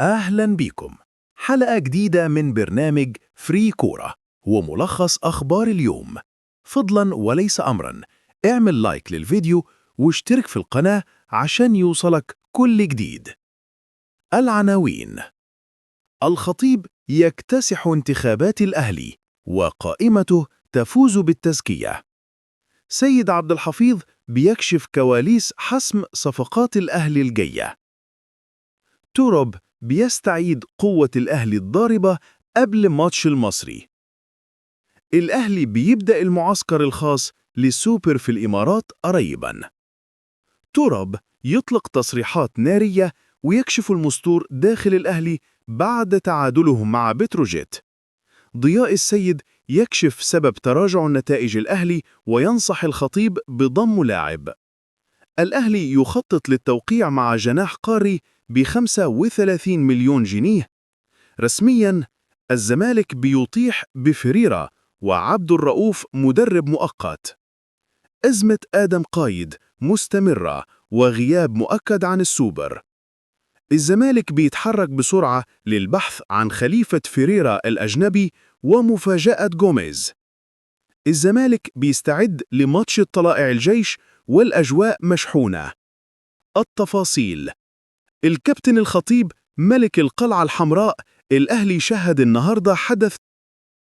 أهلا بيكم. حلقة جديدة من برنامج فري كورة وملخص أخبار اليوم. فضلا وليس أمرا، اعمل لايك للفيديو واشترك في القناة عشان يوصلك كل جديد. العناوين: الخطيب يكتسح انتخابات الأهلي وقائمته تفوز بالتزكية. سيد عبد الحفيظ بيكشف كواليس حسم صفقات الأهلي الجاية. تورب بيستعيد قوة الأهلي الضاربة قبل ماتش المصري. الأهلي بيبدأ المعسكر الخاص للسوبر في الإمارات قريباً. تورب يطلق تصريحات نارية ويكشف المستور داخل الأهلي بعد تعادله مع بتروجيت. ضياء السيد يكشف سبب تراجع نتائج الأهلي وينصح الخطيب بضم لاعب. الأهلي يخطط للتوقيع مع جناح قاري ب35 مليون جنيه. رسمياً الزمالك بيطيح بفريرة وعبد الرؤوف مدرب مؤقت. أزمة آدم قايد مستمرة وغياب مؤكد عن السوبر. الزمالك بيتحرك بسرعة للبحث عن خليفة فريرة الأجنبي ومفاجأة جوميز. الزمالك بيستعد لماتش طلائع الجيش والأجواء مشحونة. التفاصيل: الكابتن الخطيب ملك القلعة الحمراء. الأهلي شهد النهاردة حدث